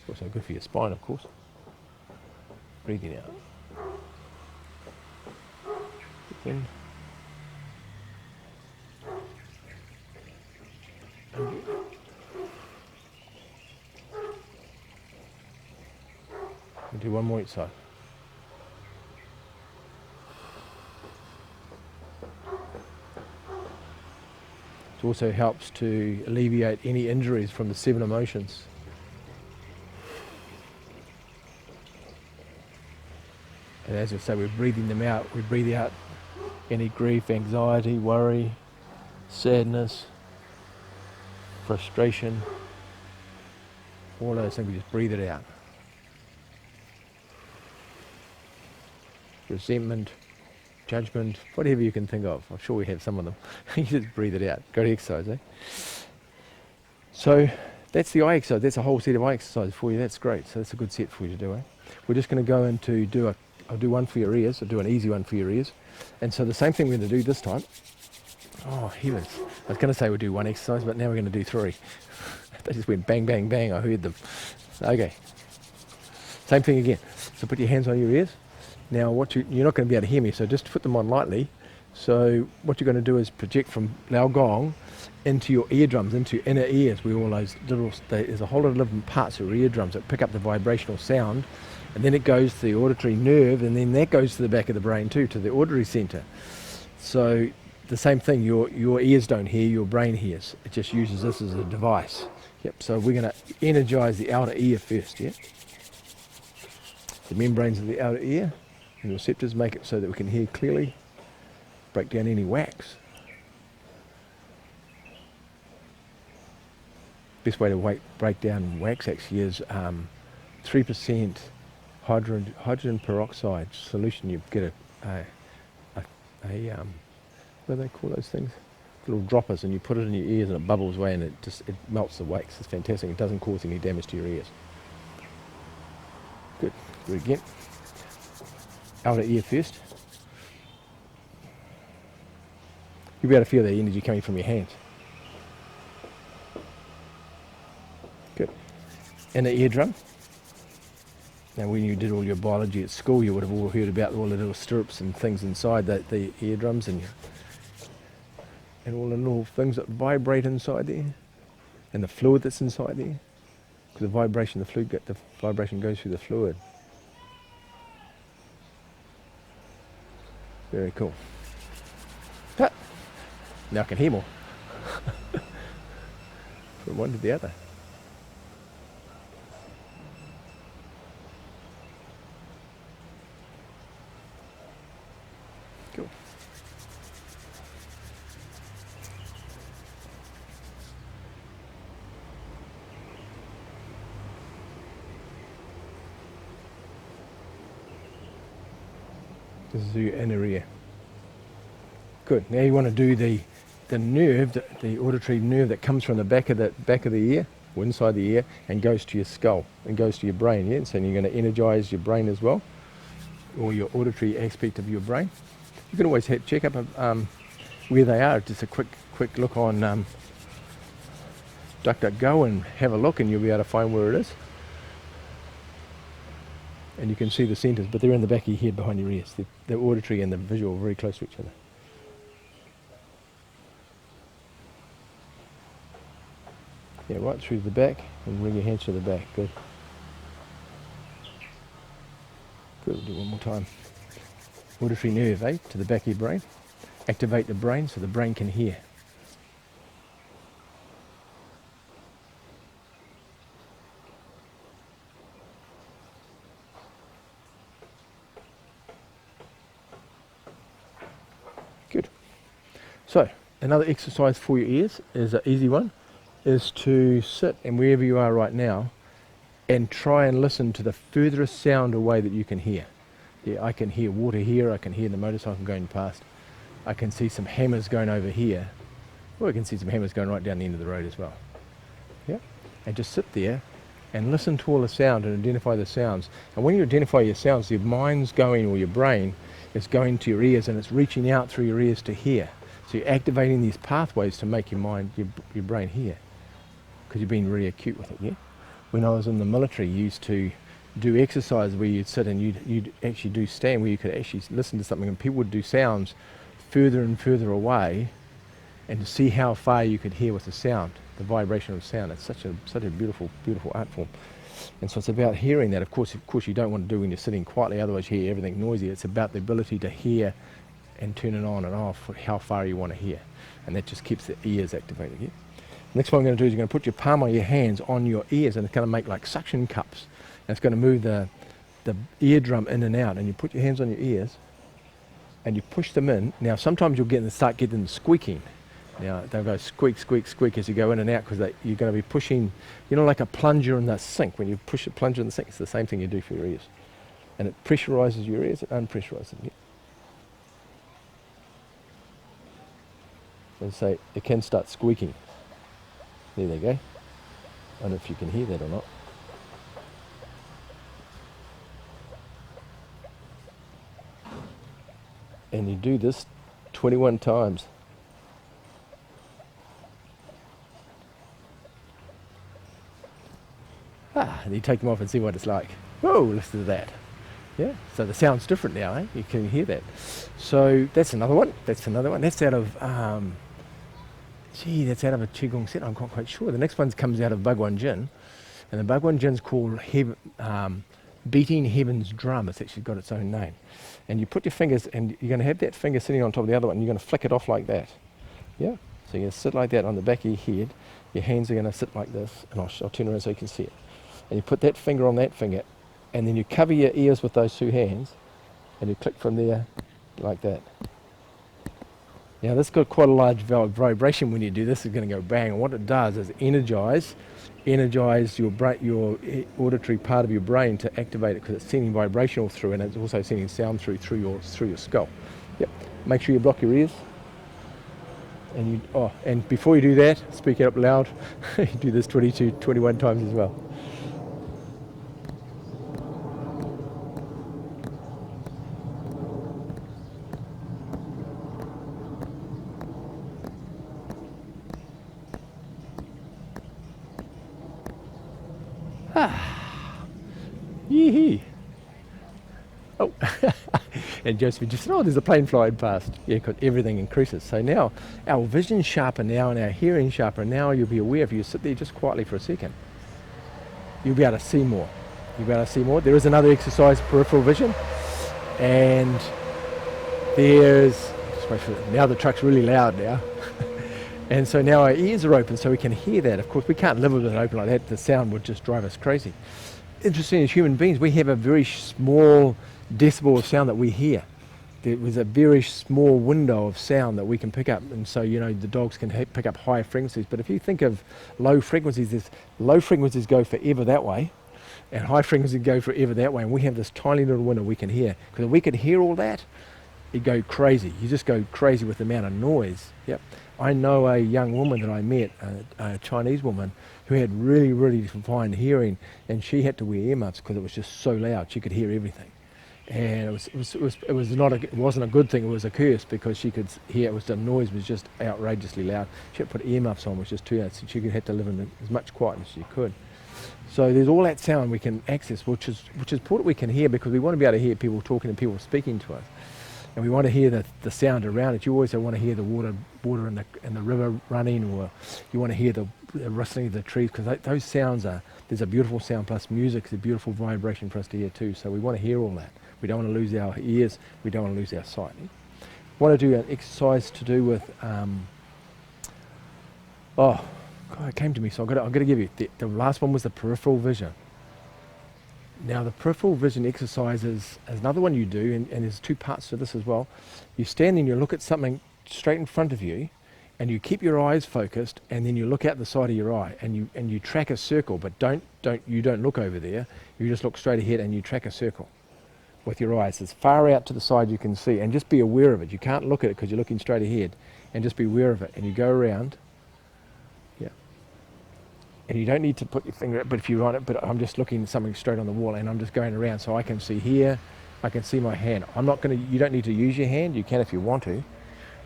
Speaker 1: It's also good for your spine, of course. Breathing out. Breathe in. We'll do one more each side. It also helps to alleviate any injuries from the 7 emotions. And as I say, we're breathing them out. We breathe out any grief, anxiety, worry, sadness, frustration, all those things. We just breathe it out. Resentment, judgment, whatever you can think of. I'm sure we have some of them. You just breathe it out. Go to exercise, eh? So that's the eye exercise. That's a whole set of eye exercises for you. That's great. So that's a good set for you to do, eh? We're just going to go into I'll do one for your ears. I'll do an easy one for your ears. And so the same thing we're going to do this time. Oh, heavens. I was going to say we'll do 1 exercise, but now we're going to do 3. They just went bang, bang, bang. I heard them. Okay. Same thing again. So put your hands on your ears. Now, you're not going to be able to hear me, so just put them on lightly. So what you're going to do is project from Lao Gong into your eardrums, into your inner ears, where all those there's a whole lot of different parts of your eardrums that pick up the vibrational sound, and then it goes to the auditory nerve, and then that goes to the back of the brain too, to the auditory center. So the same thing, your ears don't hear, your brain hears. It just uses this as a device. Yep. So we're going to energize the outer ear first, yeah? The membranes of the outer ear and receptors make it so that we can hear clearly, break down any wax. Best way to break down wax actually is 3% hydrogen peroxide solution. You get what do they call those things? Little droppers, and you put it in your ears and it bubbles away and it melts the wax. It's fantastic. It doesn't cause any damage to your ears. Good. Do it again. Outer ear first. You'll be able to feel the energy coming from your hands. Good. Inner eardrum. Now when you did all your biology at school, you would have all heard about all the little stirrups and things inside the eardrums and all the little things that vibrate inside there, and the fluid that's inside there. Because the vibration goes through the fluid. Very cool. Ah, now I can hear more. From one to the other.
Speaker 2: Cool. This is your inner ear. Good. Now you want to do the nerve, the auditory nerve that comes from the back of the ear, or inside the ear, and goes to your skull and goes to your brain. Yeah. So you're going to energize your brain as well, or your auditory aspect of your brain. You can always check up where they are. Just a quick look on DuckDuckGo and have a look, and you'll be able to find where it is. And you can see the centres, but they're in the back of your head behind your ears. The auditory and the visual are very close to each other. Yeah, right through the back, and bring your hands to the back. Good. Good, we'll do one more time. Auditory nerve, to the back of your brain. Activate the brain so the brain can hear. Good. So, another exercise for your ears is an easy one, is to sit, and wherever you are right now, and try and listen to the furthest sound away that you can hear. Yeah, I can hear water here, I can hear the motorcycle going past, I can see some hammers going over here, or I can see some hammers going right down the end of the road as well. Yeah, and just sit there and listen to all the sound and identify the sounds. And when you identify your sounds, your mind's going, or your brain is going to your ears, and it's reaching out through your ears to hear. So you're activating these pathways to make your mind, your brain hear, because you're being really acute with it. Yeah. When I was in the military, you used to do exercise where you'd sit and you'd actually do stand, where you could actually listen to something, and people would do sounds further and further away, and to see how far you could hear with the sound, the vibration of sound. It's such a beautiful art form. And so it's about hearing that. Of course you don't want to do when you're sitting quietly, otherwise you hear everything noisy. It's about the ability to hear and turn it on and off for how far you want to hear. And that just keeps the ears activated. Yeah? Next, what I'm going to do is you're going to put your palm of your hands on your ears, and it's going to make like suction cups. And it's going to move the eardrum in and out. And you put your hands on your ears and you push them in. Now sometimes you'll start getting them squeaking. Now they'll go squeak, squeak, squeak as you go in and out, because you're going to be pushing, like a plunger in the sink. When you push a plunger in the sink, it's the same thing you do for your ears. And it pressurizes your ears, it unpressurizes them. And so it can start squeaking. There they go. I don't know if you can hear that or not. And you do this 21 times. And you take them off and see what it's like. Whoa, listen to that. Yeah, so the sound's different now, eh? You can hear that. So that's another one. That's out of, that's out of a Qigong set. I'm not quite sure. The next one comes out of Bhagwan Jin. And the Bhagwan Jin's called Beating Heaven's Drum. It's actually got its own name. And you put your fingers, and you're going to have that finger sitting on top of the other one, and you're going to flick it off like that. Yeah? So you're going to sit like that on the back of your head. Your hands are going to sit like this, and I'll turn around so you can see it. And you put that finger on that finger, and then you cover your ears with those two hands, and you click from there like that. Now this got quite a large vibration when you do this. It's going to go bang, and what it does is energize your auditory part of your brain to activate it, because it's sending vibration all through, and it's also sending sound through your skull. Yep. Make sure you block your ears. And before you do that, speak out loud. You do this 21 times as well. Yee-hee. Oh, and Josephine just said, there's a plane flying past. Yeah, because everything increases. So now our vision's sharper now, and our hearing sharper. Now you'll be aware, if you sit there just quietly for a second, you'll be able to see more. There is another exercise, peripheral vision, and now the truck's really loud now. And so now our ears are open, so we can hear that. Of course, we can't live with it open like that. The sound would just drive us crazy. Interesting, as human beings, we have a very small decibel of sound that we hear.
Speaker 1: there was a very small window of sound that we can pick up, and so the dogs can pick up higher frequencies. But if you think of low frequencies, low frequencies go forever that way, and high frequencies go forever that way, and we have this tiny little window we can hear. Because if we could hear all that, you go crazy. You just go crazy with the amount of noise. Yep. I know a young woman that I met, a Chinese woman, who had really, really fine hearing, and she had to wear earmuffs because it was just so loud. She could hear everything, and it wasn't a good thing. It was a curse because she could hear. The noise was just outrageously loud. She had to put earmuffs on, which was too loud. So she had to live in as much quietness as she could. So there's all that sound we can access, which is important we can hear, because we want to be able to hear people talking and people speaking to us. And we want to hear the sound around it. You always want to hear the water in the river running, or you want to hear the rustling of the trees, because those sounds there's a beautiful sound, plus music is a beautiful vibration for us to hear too. So we want to hear all that. We don't want to lose our ears. We don't want to lose our sight. We want to do an exercise to do with, it came to me, so I'm going to give you, the last one was the peripheral vision. Now the peripheral vision exercise is another one you do, and there's two parts to this as well. You stand and you look at something straight in front of you, and you keep your eyes focused, and then you look out the side of your eye, and you track a circle, but don't look over there. You just look straight ahead and you track a circle with your eyes as far out to the side you can see, and just be aware of it. You can't look at it because you're looking straight ahead, and just be aware of it. And you go around. And you don't need to put your finger, but if you want it, but I'm just looking at something straight on the wall, and I'm just going around, so I can see here, I can see my hand. You don't need to use your hand, you can if you want to,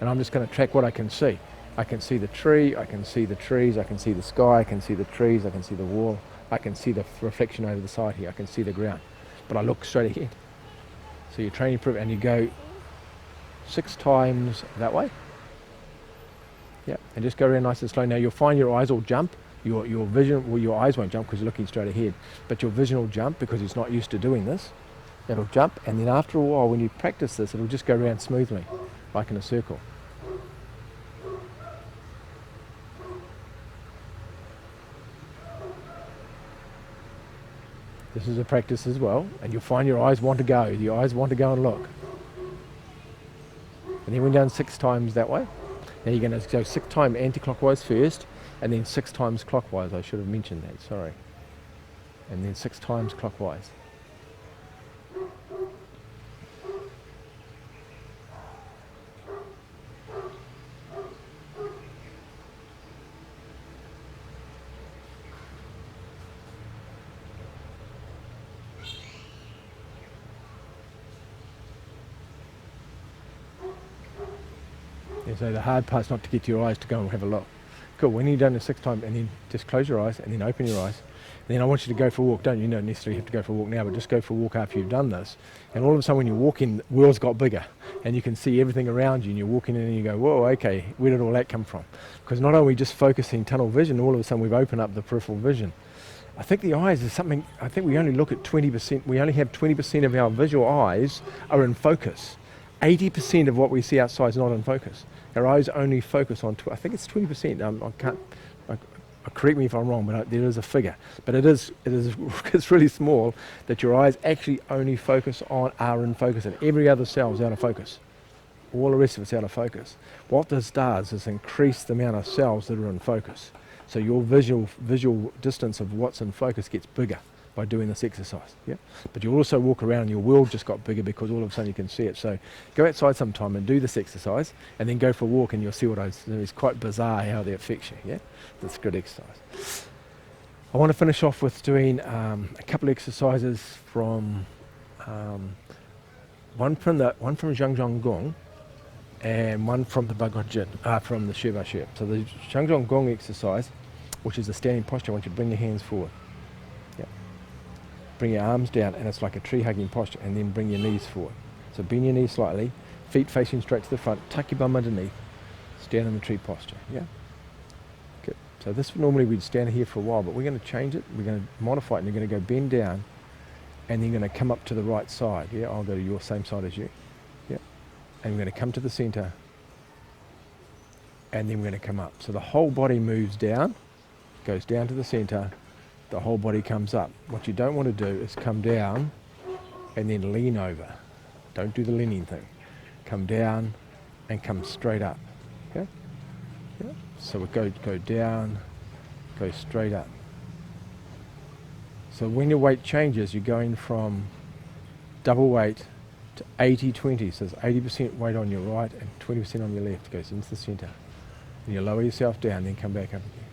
Speaker 1: and I'm just going to track what I can see. I can see the tree, I can see the trees, I can see the sky, I can see the trees, I can see the wall, I can see the reflection over the side here, I can see the ground, but I look straight ahead. So you're training for it, and you go 6 times that way. Yeah, and just go around nice and slow. Now you'll find your eyes will jump. Your vision, well, your eyes won't jump because you're looking straight ahead, but your vision will jump because it's not used to doing this. It'll jump, and then after a while, when you practice this, it'll just go around smoothly, like in a circle. This is a practice as well, and you'll find your eyes want to go. Your eyes want to go and look. And then we're done 6 times that way. Now you're going to go 6 times anti-clockwise first, and then 6 times clockwise. I should have mentioned that, sorry. And then 6 times clockwise. And so the hard part's not to get your eyes to go and have a look. Cool, when you've done it 6 times, and then just close your eyes and then open your eyes. And then I want you to go for a walk. You don't necessarily have to go for a walk now, but just go for a walk after you've done this. And all of a sudden when you're walking, the world's got bigger, and you can see everything around you, and you're walking in and you go, whoa, okay, where did all that come from? Because not only just focusing tunnel vision, all of a sudden we've opened up the peripheral vision. I think the eyes is something, I think we only look at 20%, we only have 20% of our visual eyes are in focus. 80% of what we see outside is not in focus. Our eyes only focus on, I think it's 20%. Correct me if I'm wrong, but there is a figure. But it's really small that your eyes actually only are in focus, and every other cell is out of focus. All the rest of it's out of focus. What this does is increase the amount of cells that are in focus. So your visual distance of what's in focus gets bigger by doing this exercise. Yeah? But you also walk around and your world just got bigger because all of a sudden you can see it. So go outside sometime and do this exercise, and then go for a walk and you'll see what it's quite bizarre how that affects you. Yeah, that's a good exercise. I want to finish off with doing a couple of exercises from one from Zhang Gong and one from the Bhagavad Gita, from the Shiva Ship. So the Zhang Gong exercise, which is a standing posture, I want you to bring your hands forward. Bring your arms down, and it's like a tree hugging posture, and then bring your knees forward. So bend your knees slightly, feet facing straight to the front, tuck your bum underneath, stand in the tree posture. Yeah? Good. So this normally we'd stand here for a while, but we're going to change it, we're going to modify it, and you're going to go bend down, and then you're going to come up to the right side. Yeah, I'll go to your same side as you. Yeah. And we're going to come to the center, and then we're going to come up. So the whole body moves down, goes down to the center, the whole body comes up. What you don't want to do is come down and then lean over. Don't do the leaning thing.
Speaker 2: come down, and come straight up. Okay? Yeah. So we go down, go straight up. So when your weight changes, you're going from double weight to 80-20. So there's 80% weight on your right and 20% on your left. It goes into the center. And you lower yourself down, then come back up again.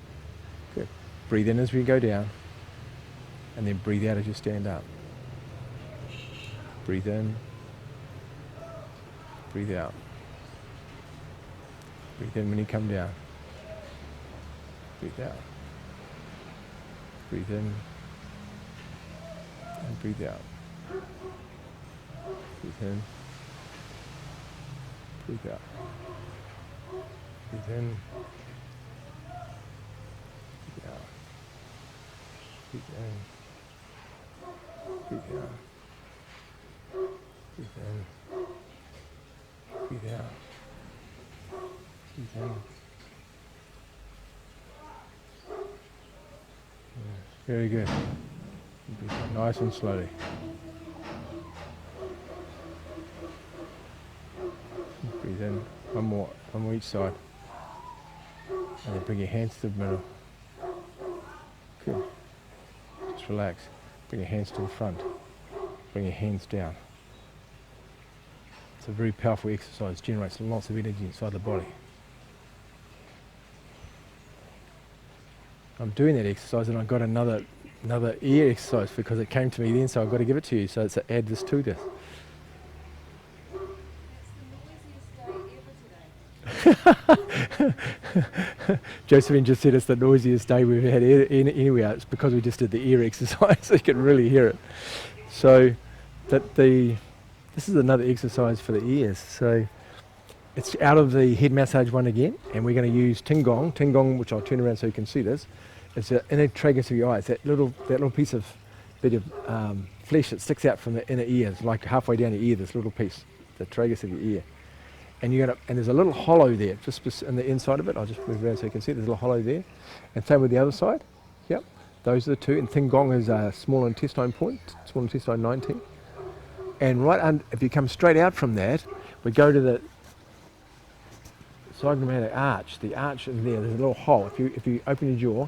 Speaker 2: Good. Breathe in as we go down, and then breathe out as you stand up. Breathe in, breathe out. Breathe in when you come down. Breathe out. Breathe in and breathe out. Breathe in. Breathe out. Breathe in. Breathe out. Breathe in. Breathe out. Breathe in. Breathe out. Breathe in. Very good. Breathe out nice and slowly. Breathe in. One more each side. And then bring your hands to the middle. Good. Just relax. Bring your hands to the front. Bring your hands down. It's a very powerful exercise. Generates lots of energy inside the body. I'm doing that exercise and I've got another ear exercise because it came to me then, so I've got to give it to you. So it's to add this to this. Josephine just said it's the noisiest day we've had anywhere. It's because we just did the ear exercise, so you can really hear it. So this is another exercise for the ears. So it's out of the head massage one again, and we're going to use Qigong. Qigong, which I'll turn around so you can see this. It's the inner tragus of your eye. It's that little piece of bit of flesh that sticks out from the inner ear. It's like halfway down your ear, this little piece, the tragus of your ear. And there's a little hollow there, just in the inside of it. I'll just move around so you can see. There's a little hollow there. And same with the other side. Yep, those are the two. And Qigong is a small intestine point, small intestine 19. And if you come straight out from that, we go to the zygomatic arch. The arch in there, there's a little hole. If you open your jaw,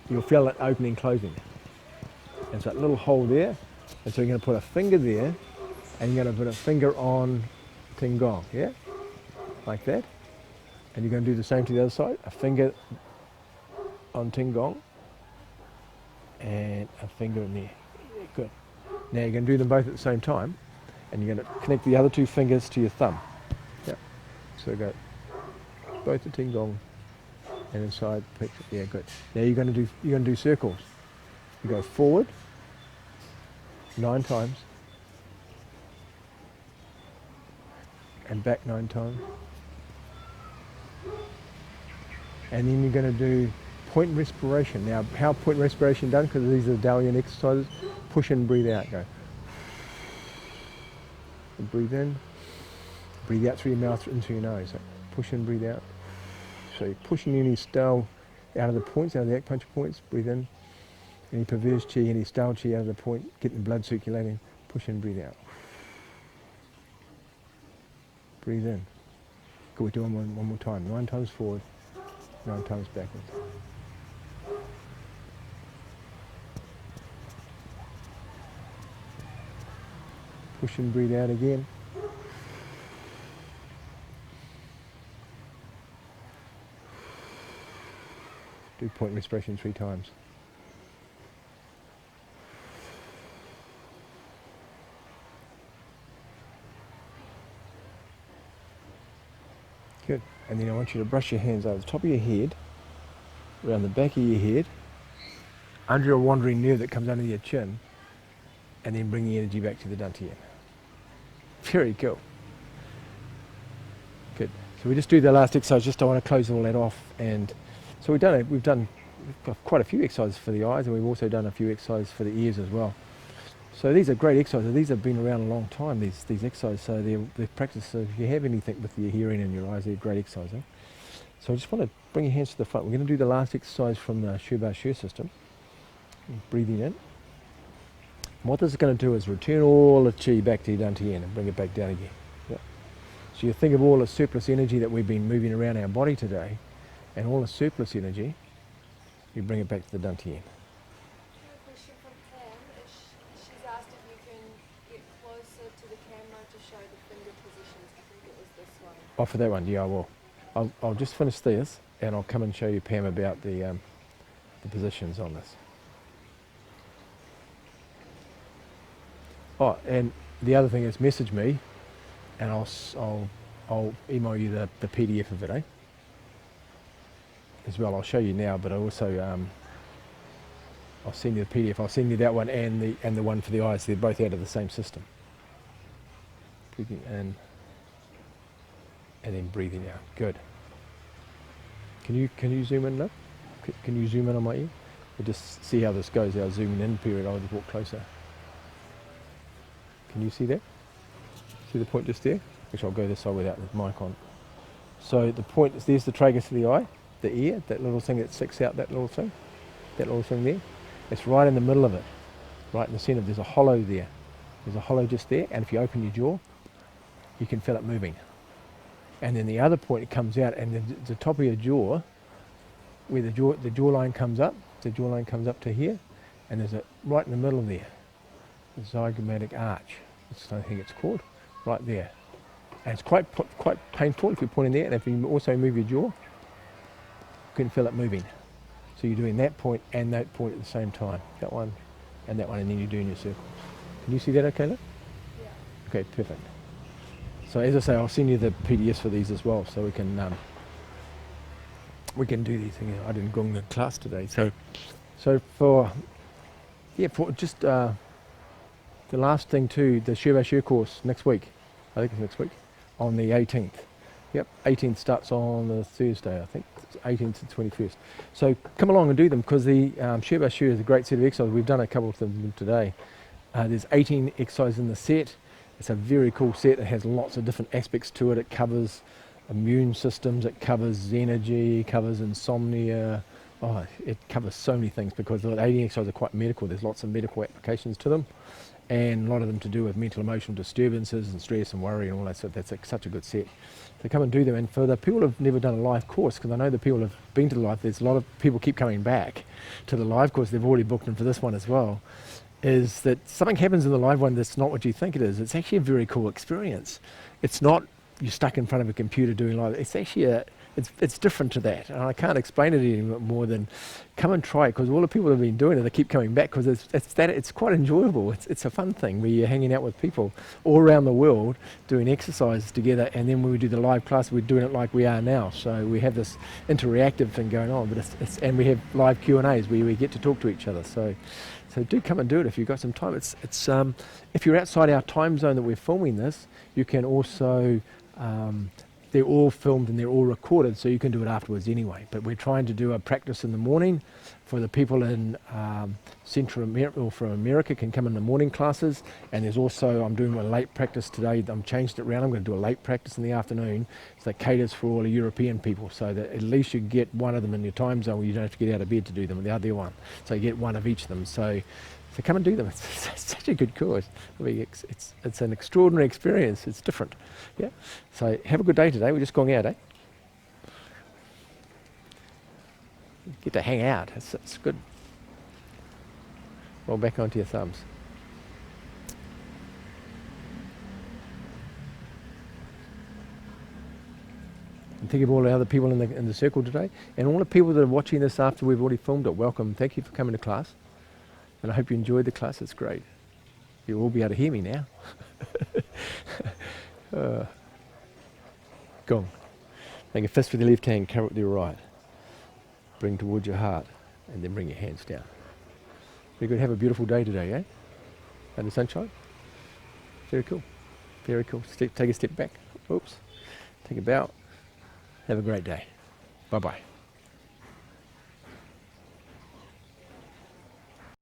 Speaker 2: you'll feel it opening and closing. And so that little hole there. And so you're going to put a finger there, and you're going to put a finger on Qigong, yeah? Like that. And you're going to do the same to the other side. A finger on Qigong, and a finger in there. Yeah, good. Now you're going to do them both at the same time, and you're going to connect the other two fingers to your thumb. Yeah. So go both the Qigong and inside picture. Yeah, good. Now you're going to do circles. You go forward 9 times and back 9 times. And then you're going to do point respiration. Now, how point respiration done? Because these are the Dalian exercises. Push in, breathe out. Go. And breathe in. Breathe out through your mouth into your nose. So push in, breathe out. So you're pushing any stale out of the points, out of the acupuncture points. Breathe in. Any perverse chi, any stale chi out of the point. Getting the blood circulating. Push in, breathe out. Breathe in. Good, we're doing one more time. 9 times forward, 9 times backwards. Push and breathe out again. Do point respiration 3 times. Good. And then I want you to brush your hands over the top of your head, around the back of your head, under a wandering nerve that comes under your chin, and then bring the energy back to the dantian. Very cool. Good. So we just do the last exercise. Just I want to close all that off, and so we've done quite a few exercises for the eyes, and we've also done a few exercises for the ears as well. So these are great exercises. These have been around a long time, these exercises, so they're practiced. So if you have anything with your hearing and your eyes, they're great exercises. So I just want to bring your hands to the front. We're going to do the last exercise from the Shuba Shu system. Breathing in. And what this is going to do is return all the chi back to your dantian and bring it back down again. Yep.
Speaker 1: So you think of all the surplus energy that we've been moving around our body today, and all the surplus energy, you bring it back to the dantian.
Speaker 3: A question from Pam. She's asked if you can get closer to the camera to show the finger positions. I think it was this one.
Speaker 1: Oh, for that one, yeah, I will. I'll just finish this, and I'll come and show you, Pam, about the positions on this. Oh, and the other thing is message me, and I'll email you the PDF of it, as well. I'll show you now, but I also I'll send you the PDF. I'll send you that one and the one for the eyes. They're both out of the same system. Breathing in, and then breathing out. Good. Can you zoom in now? Can you zoom in on my ear? We'll just see how this goes. Our zooming in period. I'll just walk closer. Can you see that? See the point just there? Actually, I'll go this side without the mic on. So the point is, there's the tragus of the eye, the ear, that little thing that sticks out, that little thing there. It's right in the middle of it, right in the centre. There's a hollow there. There's a hollow just there, and if you open your jaw, you can feel it moving. And then the other point, it comes out, and the top of your jaw, where the jawline comes up, to here, and there's a right in the middle there, the zygomatic arch. I think it's called, right there. And it's quite painful if you're pointing there, and if you also move your jaw, you can feel it moving. So you're doing that point and that point at the same time, that one and that one, and then you're doing your circles. Can you see that okay, Liv?
Speaker 3: Yeah.
Speaker 1: Okay, perfect. So as I say, I'll send you the PDFs for these as well, so we can do these things. I didn't gong the class today, so for just the last thing too, the Shir course next week. I think it's next week, on the 18th. Yep, 18th starts on the Thursday, I think. It's 18th to 21st. So come along and do them, because the Shir is a great set of exercises. We've done a couple of them today. There's 18 exercises in the set. It's a very cool set. It has lots of different aspects to it. It covers immune systems, it covers energy, it covers insomnia. Oh, it covers so many things, because the 18 exercises are quite medical. There's lots of medical applications to them, and a lot of them to do with mental emotional disturbances and stress and worry and all that. So that's such a good set. So come and do them. And for the people who've never done a live course, because I know the people who've been to the live, there's a lot of people keep coming back to the live course. They've already booked them for this one as well. Is that something happens in the live one that's not what you think it is. It's actually a very cool experience. It's not you're stuck in front of a computer doing live. It's actually it's different to that, and I can't explain it any more than come and try it, because all the people that have been doing it, they keep coming back, because it's quite enjoyable. It's a fun thing where you're hanging out with people all around the world doing exercises together, and then when we do the live class, we're doing it like we are now. So we have this interactive thing going on, but and we have live Q&As where we get to talk to each other. So do come and do it if you've got some time. It's if you're outside our time zone that we're filming this, you can also they're all filmed and they're all recorded, so you can do it afterwards anyway. But we're trying to do a practice in the morning for the people in Central America, or from America, can come in the morning classes. And there's also, I'm doing a late practice today. I'm changed it around. I'm going to do a late practice in the afternoon, so that caters for all the European people, so that at least you get one of them in your time zone where you don't have to get out of bed to do them, the other one. So you get one of each of them. So come and do them. It's such a good course. I mean, it's an extraordinary experience. It's different. Yeah. So have a good day today. We're just going out, Get to hang out. It's good. Roll back onto your thumbs. And think of all the other people in the circle today, and all the people that are watching this after we've already filmed it. Welcome. Thank you for coming to class. And I hope you enjoyed the class. It's great. You'll all be able to hear me now. Gong. Make a fist with your left hand, cover it with your right. Bring towards your heart, and then bring your hands down. Very good. Have a beautiful day today, And the sunshine. Very cool. Very cool. Take a step back. Oops. Take a bow. Have a great day. Bye-bye.